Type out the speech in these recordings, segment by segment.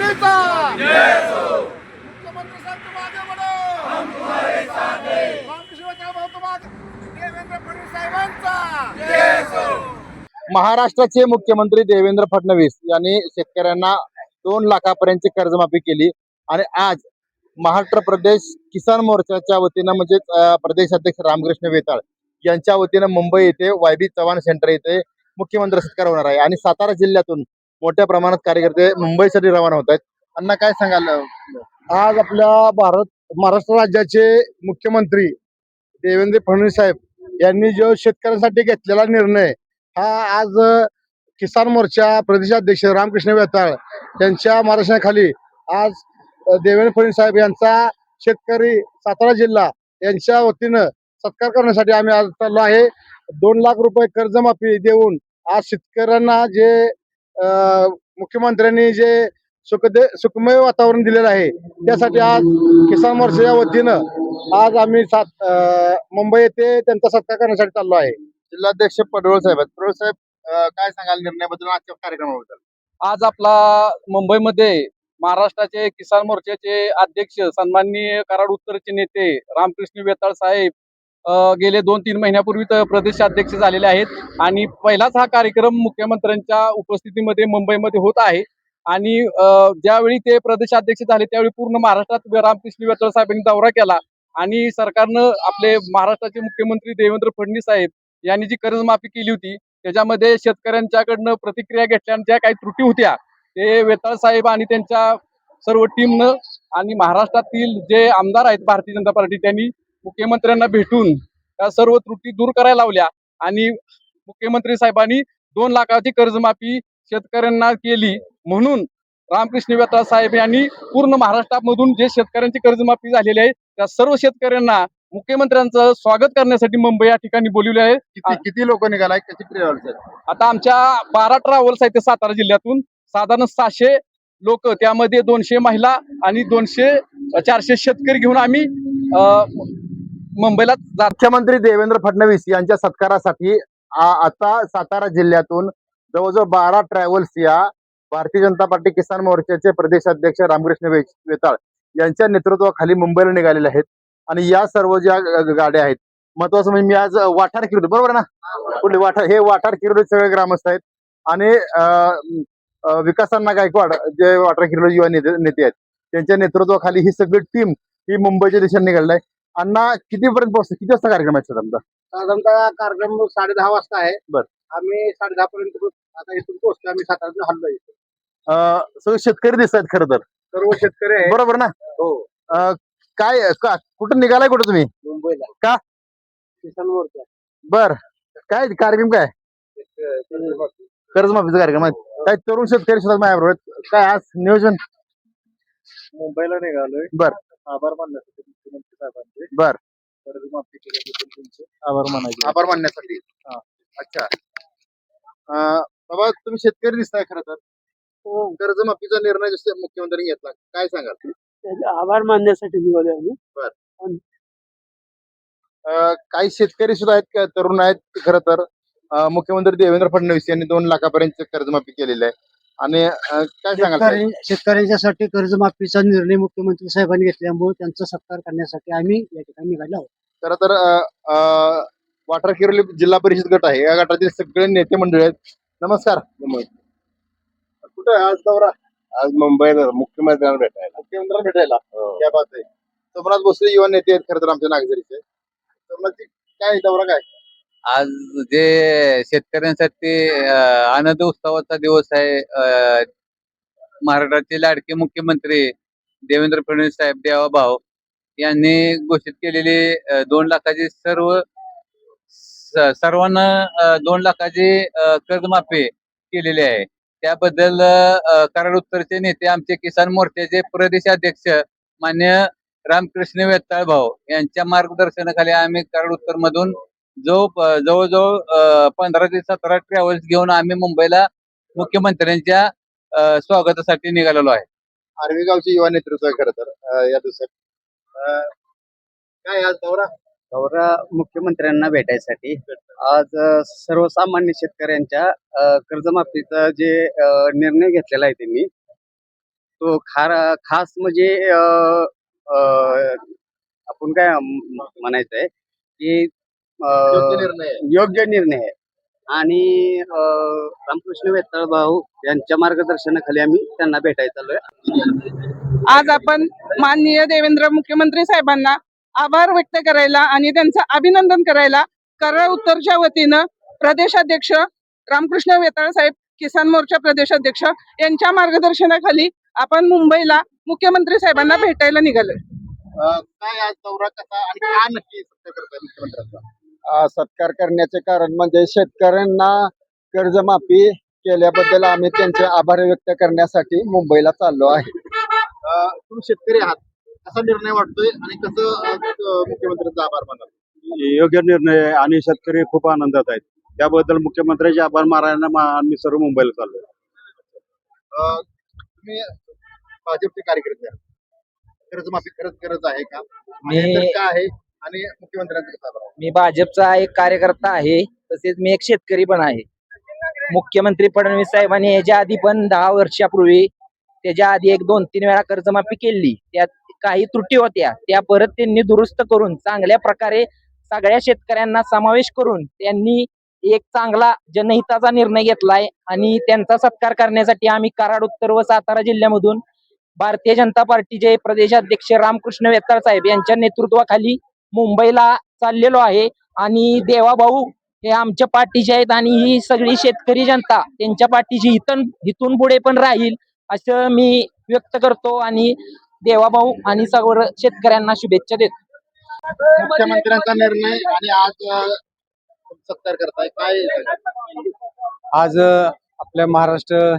फडणवीसचा मुख्यमंत्री साहेब तुम आगे बढ़ो, हम तुम्हारे साथ हैं. रामकृष्ण भाऊ तुम आगे, देवेंद्र फडणवीस साहेबांचा. महाराष्ट्राचे मुख्यमंत्री देवेंद्र फडणवीस यांनी शेतकऱ्यांना 2 लाखापर्यंतची कर्जमाफी केली आणि आज महाराष्ट्र प्रदेश किसान मोर्चाच्या वतीनं म्हणजे प्रदेश अध्यक्ष रामकृष्ण वेताळ यांच्या वतीनं मुंबई येथे वायबी चव्हाण सेंटर येथे मुख्यमंत्री सत्कार होणार आहे आणि सातारा जिल्ह्यातून मोठ्या प्रमाणात कार्यकर्ते मुंबईसाठी रवाना होत आहेत. अण्णा काय सांगाल? आज आपल्या महाराष्ट्र राज्याचे मुख्यमंत्री देवेंद्र फडणवीस साहेब यांनी जो शेतकऱ्यांसाठी घेतलेला निर्णय हा आज किसान मोर्चा प्रदेशाध्यक्ष रामकृष्ण वेताळ यांच्या मार्गदर्शनाखाली आज देवेंद्र फडणवीस साहेब यांचा शेतकरी सातारा जिल्हा यांच्या वतीनं सत्कार करण्यासाठी आम्ही आज चाललो आहे. 2 लाख रुपये कर्जमाफी देऊन आज शेतकऱ्यांना जे मुख्यमंत्र्यांनी जे सुखमय वातावरण दिलेलं आहे त्यासाठी आज किसान मोर्चाच्या वतीनं आज आम्ही मुंबई येथे त्यांचा सत्कार करण्यासाठी चाललो आहे. जिल्हाध्यक्ष पडवळ साहेब आहेत. पडवळ साहेब काय सांगाल निर्णयाबद्दल, आजच्या कार्यक्रमाबद्दल? आज आपला मुंबईमध्ये महाराष्ट्राचे किसान मोर्चाचे अध्यक्ष सन्माननीय कराड उत्तरचे नेते रामकृष्ण वेताळ साहेब गेले 2-3 महिन्यापूर्वी प्रदेशाध्यक्ष झालेले आहेत आणि पहिलाच हा कार्यक्रम मुख्यमंत्र्यांच्या उपस्थितीमध्ये मुंबईमध्ये होत आहे. आणि ज्यावेळी ते प्रदेशाध्यक्ष झाले त्यावेळी पूर्ण महाराष्ट्रात रामकृष्ण वेताळ साहेबांनी दौरा केला आणि सरकारनं आपले महाराष्ट्राचे मुख्यमंत्री देवेंद्र फडणवीस साहेब यांनी जी कर्जमाफी केली होती त्याच्यामध्ये शेतकऱ्यांच्याकडनं प्रतिक्रिया घेतल्या ज्या काही त्रुटी होत्या ते वेताळ साहेब आणि त्यांच्या सर्व टीमनं आणि महाराष्ट्रातील जे आमदार आहेत भारतीय जनता पार्टी त्यांनी मुख्यमंत्र्यांना भेटून त्या सर्व त्रुटी दूर करायला लावल्या आणि मुख्यमंत्री साहेबांनी 2 लाखाची कर्जमाफी शेतकऱ्यांना केली. म्हणून रामकृष्ण वेताळ साहेब यांनी पूर्ण महाराष्ट्रामधून जे शेतकऱ्यांची कर्जमाफी झालेली आहे त्या सर्व शेतकऱ्यांना मुख्यमंत्र्यांचं स्वागत करण्यासाठी मुंबई या ठिकाणी बोलवले आहे. किती लोक निघालाय, किती ट्रॅव्हल्स आहेत? आता आमच्या 12 ट्रॅव्हल्स आहेत सातारा जिल्ह्यातून, साधारण 600 लोक, त्यामध्ये 200 महिला आणि 200-400 शेतकरी घेऊन आम्ही मुंबईला जात. मुख्यमंत्री देवेंद्र फडणवीस यांच्या सत्कारासाठी आता सातारा जिल्ह्यातून जवळजवळ 12 ट्रॅव्हल्स या भारतीय जनता पार्टी किसान मोर्चाचे प्रदेशाध्यक्ष रामकृष्ण वेताळ यांच्या नेतृत्वाखाली मुंबईला निघालेले आहेत. आणि या सर्व ज्या गाड्या आहेत, महत्वाचं म्हणजे मी आज वाठार किरोली, बरोबर ना, कुठले वाठार, हे वाठार किरोली सगळे ग्रामस्थ आहेत आणि विकासांना गायकवाड जे वाठार किरोली युवा नेते आहेत त्यांच्या नेतृत्वाखाली ही सगळी टीम ही मुंबईच्या दिशेने निघालेली आहे. अण्णा कितीपर्यंत पोहोचतो, किती वाजता कार्यक्रम आहे आमचा? साधारणतः कार्यक्रम 10:30 वाजता आहे. बरं, आम्ही 10:30 पर्यंत आता इथून पोहोचलो. आम्ही साताऱ्यातून हल्लो. सगळे शेतकरी दिसत आहेत खरं तर, सर्व शेतकरी आहे. बरोबर ना? हो. काय कुठं निघालाय, कुठं तुम्ही? मुंबईला. का? किसान मोर्चा. बर, काय कार्यक्रम, काय कर्जमाफीचा कार्यक्रम आहे? काय तरुण शेतकरी सुद्धा माझ्याबरोबर आहेत. काय आज नियोजन? मुंबईला निघालोय. बर, आभार मानण्यासाठी मुख्यमंत्री साहेबांचे. बर, कर्जमाफी केल्याबद्दल तुमचे आभार मानायचे. आभार मानण्यासाठी. अच्छा. बाबा तुम्ही शेतकरी दिसताय खरं तर. कर्जमाफीचा निर्णय जसं मुख्यमंत्र्यांनी घेतला, काय सांगाल? आभार मानण्यासाठी निघालोय आम्ही. काही शेतकरी सुद्धा आहेत, तरुण आहेत. खरं तर मुख्यमंत्री देवेंद्र फडणवीस यांनी 2 लाखापर्यंत कर्जमाफी केलेली आहे आणि काय सांगाल? शेतकऱ्यांच्यासाठी कर्जमाफीचा निर्णय मुख्यमंत्री साहेबांनी घेतल्यामुळे त्यांचा सत्कार करण्यासाठी आम्ही या ठिकाणी निघालो आहोत. खरं तर वाठार किरोली जिल्हा परिषद गट आहे, या गटातील सगळे नेते मंडळी आहेत. नमस्कार. कुठे आहे आज दौरा? आज मुंबईला मुख्यमंत्र्यांना भेटायला. मुख्यमंत्र्यांना भेटायला. त्या बात आहे. सोमनाथ भोसले युवा नेते आहेत खरं तर आमच्या नागझरीचे. सोमनाथजी, काय दौरा काय? आज जे शेतकऱ्यांसाठी आनंद उत्सवाचा दिवस आहे. महाराष्ट्राचे लाडके मुख्यमंत्री देवेंद्र फडणवीस साहेब देवाभाऊ यांनी घोषित केलेली 2 लाखाची सर्वांना 2 लाखाची कर्जमाफी केलेली आहे. त्याबद्दल कराड उत्तरचे नेते आमचे किसान मोर्चाचे प्रदेशाध्यक्ष मान्य रामकृष्ण वेताळ भाऊ यांच्या मार्गदर्शनाखाली आम्ही कराड उत्तर मधून जवळजवळ 15 ते 17 ट्रॅव्हल्स घेऊन आम्ही मुंबईला मुख्यमंत्र्यांच्या स्वागतासाठी निघालेलो आहे. आर्वी गावचे युवा नेतृत्व आहे खरं तर या दिवसात. काय आज दौरा मुख्यमंत्र्यांना भेटायसाठी. आज सर्वसामान्य शेतकऱ्यांच्या कर्जमाफीचा जे निर्णय घेतलेला आहे त्यांनी तो खास म्हणजे अ, आपण काय म्हणायचंय की योग्य निर्णय आहे. योग्य निर्णय आहे. आणि रामकृष्ण वेताळ भाऊ यांच्या मार्गदर्शनाखाली आम्ही त्यांना भेटायला चाललोय. आज आपण माननीय देवेंद्र मुख्यमंत्री साहेबांना आभार व्यक्त करायला आणि त्यांचं अभिनंदन करायला कराड उत्तरच्या वतीनं प्रदेशाध्यक्ष रामकृष्ण वेताळ साहेब किसान मोर्चा प्रदेशाध्यक्ष यांच्या मार्गदर्शनाखाली आपण मुंबईला मुख्यमंत्री साहेबांना भेटायला निघालोय. काय आज दौरा कसा आणि का नक्की सत्कार करताय मुख्यमंत्र्यांचा? सत्कार करण्याचे कारण म्हणजे शेतकऱ्यांना कर्जमाफी केल्याबद्दल आम्ही त्यांचे आभार व्यक्त करण्यासाठी मुंबईला चाललो आहे. तुम्ही शेतकरी आहात, कसा निर्णय वाटतोय आणि कसं मुख्यमंत्र्यांचा आभार मानाल? योग्य निर्णय आहे आणि शेतकरी खूप आनंदात आहेत. त्याबद्दल मुख्यमंत्र्यांचे आभार मानायला आम्ही सर्व मुंबईला चाललो. तुम्ही भाजपचे कार्यकर्ते आहात. कर्जमाफी खरंच गरज आहे का? मी- आणि जर का आहे आणि मुख्यमंत्र्यांचा कसा आभार? मी भाजपचा एक कार्यकर्ता आहे, तसेच मी एक शेतकरी पण आहे. मुख्यमंत्री फडणवीस साहेबांनी याच्या आधी पण 10 वर्षापूर्वी त्याच्या आधी 1-2-3 वेळा कर्जमाफी केली. त्यात काही त्रुटी होत्या, त्या परत त्यांनी दुरुस्त करून चांगल्या प्रकारे सगळ्या शेतकऱ्यांना समावेश करून त्यांनी एक चांगला जनहिताचा निर्णय घेतलाय आणि त्यांचा सत्कार करण्यासाठी आम्ही कराड उत्तर व सातारा जिल्ह्यामधून भारतीय जनता पार्टीचे प्रदेशाध्यक्ष रामकृष्ण वेताळ साहेब यांच्या नेतृत्वाखाली मुंबईला चाललेलो आहे. आणि देवाभाऊ हे आमच्या पाठीचे आहेत आणि ही सगळी शेतकरी जनता त्यांच्या पाठीची इथून पुढे पण राहील असं मी व्यक्त करतो आणि देवाभाऊ आणि सर्व शेतकऱ्यांना शुभेच्छा देतो. मुख्यमंत्र्यांचा निर्णय आणि आज सत्कार करताय काय? आज आपल्या महाराष्ट्र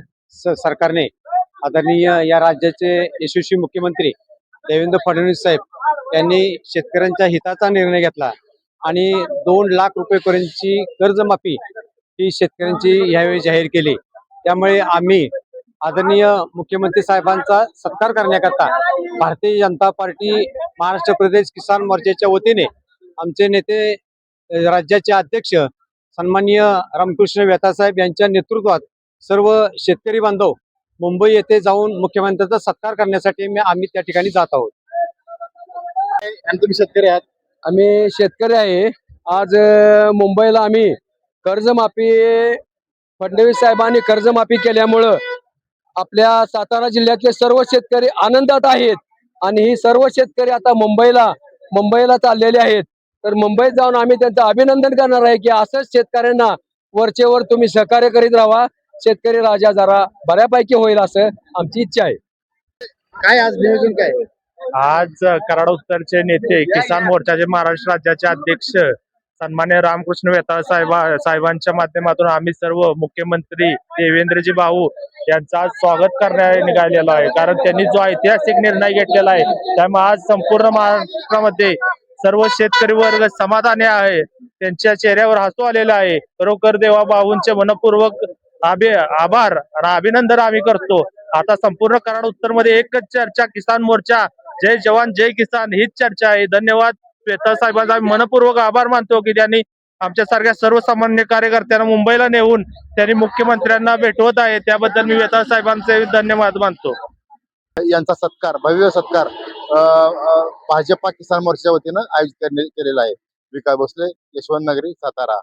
सरकारने आदरणीय या राज्याचे यशस्वी मुख्यमंत्री देवेंद्र फडणवीस साहेब यांनी शेतकऱ्यांच्या हिताचा निर्णय घेतला आणि 2 लाख रुपयेपर्यंतची कर्जमाफी ही शेतकऱ्यांची यावेळी जाहीर केली. त्यामुळे आम्ही आदरणीय मुख्यमंत्री साहेबांचा सत्कार करण्याकरता भारतीय जनता पार्टी महाराष्ट्र प्रदेश किसान मोर्चाच्या वतीने आमचे नेते राज्याचे अध्यक्ष सन्माननीय रामकृष्ण वेताळ साहेब यांच्या नेतृत्वात सर्व शेतकरी बांधव मुंबई येथे जाऊन मुख्यमंत्र्यांचा सत्कार करण्यासाठी आम्ही त्या ठिकाणी जात आहोत. आणि तुम्ही शेतकरी आहात. आम्ही शेतकरी आहे. आज मुंबईला आम्ही कर्जमाफी फडणवीस साहेबांनी कर्जमाफी केल्यामुळं आपल्या सातारा जिल्ह्यातले सर्व शेतकरी आनंदात आहेत आणि ही सर्व शेतकरी आता मुंबईला चाललेले आहेत. तर मुंबईत जाऊन आम्ही त्यांचं अभिनंदन करणार आहे की असंच शेतकऱ्यांना वरचेवर तुम्ही सहकार्य करीत राहा. शेतकरी राजा जरा बऱ्यापैकी होईल असं आमची इच्छा आहे. काय आज नियोजन काय? आज कराड उत्तरचे नेते किसान मोर्चाचे महाराष्ट्र राज्याचे अध्यक्ष सन्मान्य रामकृष्ण वेताळ साहेबांच्या माध्यमातून आम्ही सर्व मुख्यमंत्री देवेंद्रजी भाऊ यांचं आज स्वागत करण्यास निघालेलो आहे. कारण त्यांनी जो ऐतिहासिक निर्णय घेतलेला आहे त्यामुळे आज संपूर्ण महाराष्ट्रामध्ये सर्व शेतकरी वर्ग समाधानी आहे. त्यांच्या चेहऱ्यावर हसू आलेलं आहे. खरोखर देवा भाऊंचे मनपूर्वक आभार आणि अभिनंदन आम्ही करतो. आता संपूर्ण कराड उत्तर मध्ये एकच चर्चा, किसान मोर्चा जय जवान जय किसान हीच चर्चा आहे. धन्यवाद. वेताळ साहेबांचा आम्ही मनपूर्वक आभार मानतो की त्यांनी आमच्यासारख्या सर्वसामान्य कार्यकर्त्यांना मुंबईला नेऊन त्यांनी मुख्यमंत्र्यांना भेटवत आहे. त्याबद्दल मी वेताळ साहेबांचे धन्यवाद मानतो. यांचा सत्कार, भव्य सत्कार भाजपा किसान मोर्चाच्या वतीनं आयोजित केलेला आहे. विकास भोसले, यशवंत नगरी, सातारा.